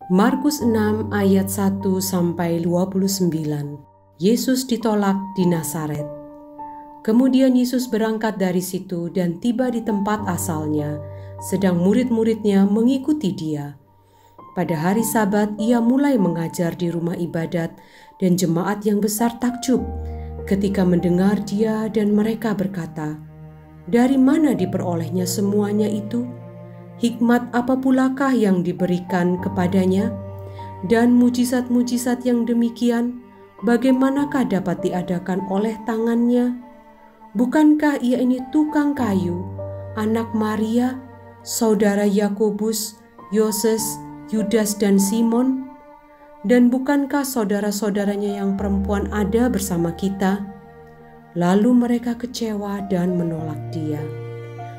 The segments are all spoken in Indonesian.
Markus 6 ayat 1-29. Yesus ditolak di Nazaret. Kemudian Yesus berangkat dari situ dan tiba di tempat asalnya, sedang murid-muridnya mengikuti dia. Pada hari Sabat ia mulai mengajar di rumah ibadat dan jemaat yang besar takjub ketika mendengar dia, dan mereka berkata, "Dari mana diperolehnya semuanya itu? Hikmat apa pulakah yang diberikan kepadanya? Dan mujizat-mujizat yang demikian, bagaimanakah dapat diadakan oleh tangannya? Bukankah ia ini tukang kayu, anak Maria, saudara Yakobus, Yoses, Yudas dan Simon? Dan bukankah saudara-saudaranya yang perempuan ada bersama kita?" Lalu mereka kecewa dan menolak dia.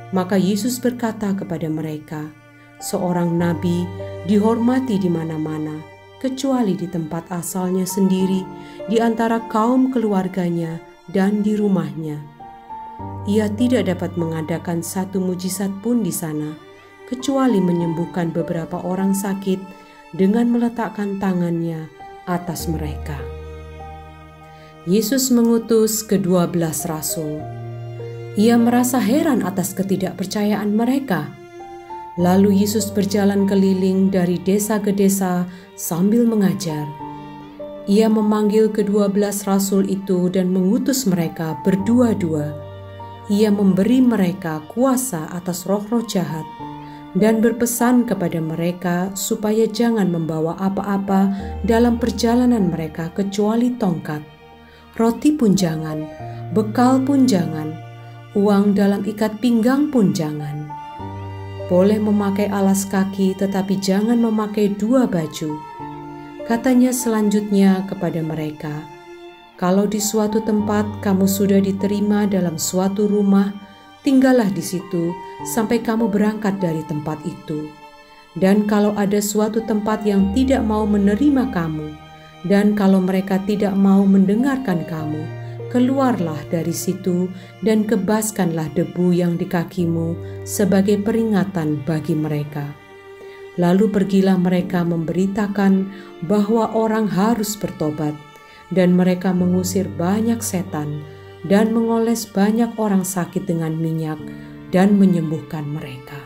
Maka Yesus berkata kepada mereka, "Seorang nabi dihormati di mana-mana, kecuali di tempat asalnya sendiri, di antara kaum keluarganya dan di rumahnya. Ia tidak dapat mengadakan satu mujizat pun di sana, kecuali menyembuhkan beberapa orang sakit dengan meletakkan tangannya atas mereka." Yesus mengutus ke-12 rasul. Ia merasa heran atas ketidakpercayaan mereka. Lalu Yesus berjalan keliling dari desa ke desa sambil mengajar. Ia memanggil ke-12 rasul itu dan mengutus mereka berdua-dua. Ia memberi mereka kuasa atas roh-roh jahat dan berpesan kepada mereka supaya jangan membawa apa-apa dalam perjalanan mereka kecuali tongkat. Roti pun jangan, bekal pun jangan, uang dalam ikat pinggang pun jangan. Boleh memakai alas kaki, tetapi jangan memakai 2 baju. Katanya selanjutnya kepada mereka, "Kalau di suatu tempat kamu sudah diterima dalam suatu rumah, tinggallah di situ sampai kamu berangkat dari tempat itu. Dan kalau ada suatu tempat yang tidak mau menerima kamu, dan kalau mereka tidak mau mendengarkan kamu, keluarlah dari situ dan kebaskanlah debu yang di kakimu sebagai peringatan bagi mereka." Lalu pergilah mereka memberitakan bahwa orang harus bertobat, dan mereka mengusir banyak setan dan mengoles banyak orang sakit dengan minyak dan menyembuhkan mereka.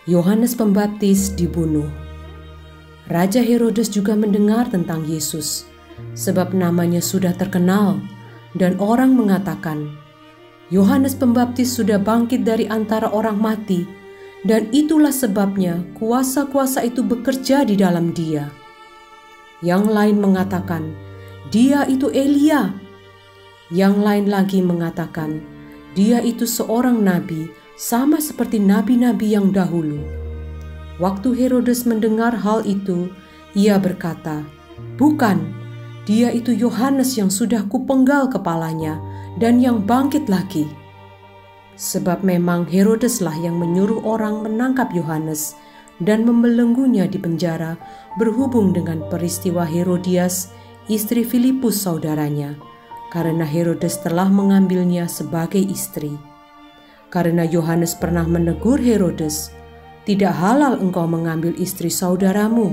Yohanes Pembaptis dibunuh. Raja Herodes juga mendengar tentang Yesus, sebab namanya sudah terkenal, dan orang mengatakan, "Yohanes Pembaptis sudah bangkit dari antara orang mati, dan itulah sebabnya kuasa-kuasa itu bekerja di dalam dia." Yang lain mengatakan, "Dia itu Elia." Yang lain lagi mengatakan, "Dia itu seorang nabi, sama seperti nabi-nabi yang dahulu." Waktu Herodes mendengar hal itu, ia berkata, "Bukan, dia itu Yohanes yang sudah kupenggal kepalanya dan yang bangkit lagi." Sebab memang Herodeslah yang menyuruh orang menangkap Yohanes dan membelenggunya di penjara berhubung dengan peristiwa Herodias, istri Filipus saudaranya, karena Herodes telah mengambilnya sebagai istri. Karena Yohanes pernah menegur Herodes, "Tidak halal engkau mengambil istri saudaramu."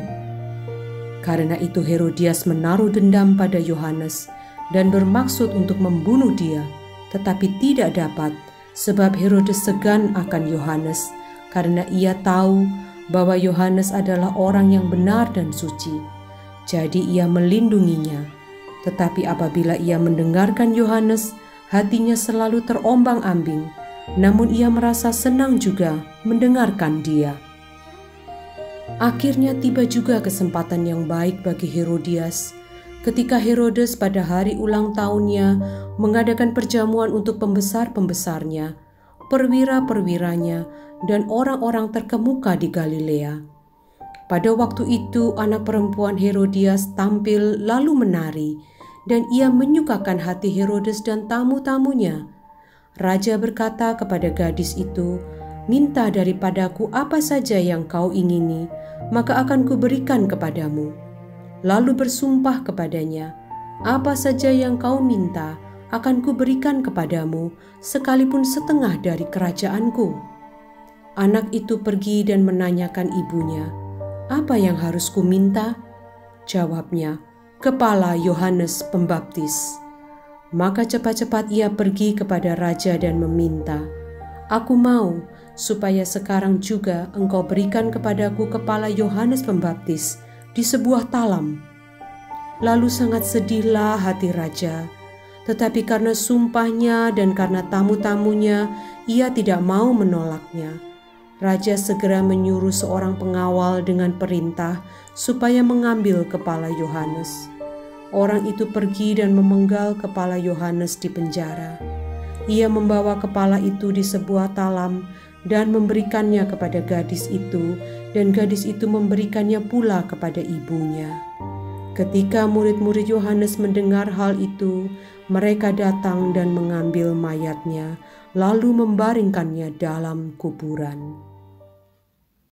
Karena itu Herodias menaruh dendam pada Yohanes dan bermaksud untuk membunuh dia, tetapi tidak dapat, sebab Herodes segan akan Yohanes, karena ia tahu bahwa Yohanes adalah orang yang benar dan suci. Jadi ia melindunginya. Tetapi apabila ia mendengarkan Yohanes, hatinya selalu terombang-ambing, namun ia merasa senang juga mendengarkan dia. Akhirnya tiba juga kesempatan yang baik bagi Herodias, ketika Herodes pada hari ulang tahunnya mengadakan perjamuan untuk pembesar-pembesarnya, perwira-perwiranya, dan orang-orang terkemuka di Galilea. Pada waktu itu anak perempuan Herodias tampil lalu menari, dan ia menyukakan hati Herodes dan tamu-tamunya. Raja berkata kepada gadis itu, "Minta daripadaku apa saja yang kau ingini, maka akan kuberikan kepadamu." Lalu bersumpah kepadanya, "Apa saja yang kau minta akan kuberikan kepadamu, sekalipun setengah dari kerajaanku." Anak itu pergi dan menanyakan ibunya, "Apa yang harus kuminta?" Jawabnya, "Kepala Yohanes Pembaptis." Maka cepat-cepat ia pergi kepada raja dan meminta, "Aku mau supaya sekarang juga engkau berikan kepadaku kepala Yohanes Pembaptis di sebuah talam." Lalu sangat sedihlah hati raja, tetapi karena sumpahnya dan karena tamu-tamunya, ia tidak mau menolaknya. Raja segera menyuruh seorang pengawal dengan perintah supaya mengambil kepala Yohanes. Orang itu pergi dan memenggal kepala Yohanes di penjara. Ia membawa kepala itu di sebuah talam dan memberikannya kepada gadis itu, dan gadis itu memberikannya pula kepada ibunya. Ketika murid-murid Yohanes mendengar hal itu, mereka datang dan mengambil mayatnya, lalu membaringkannya dalam kuburan.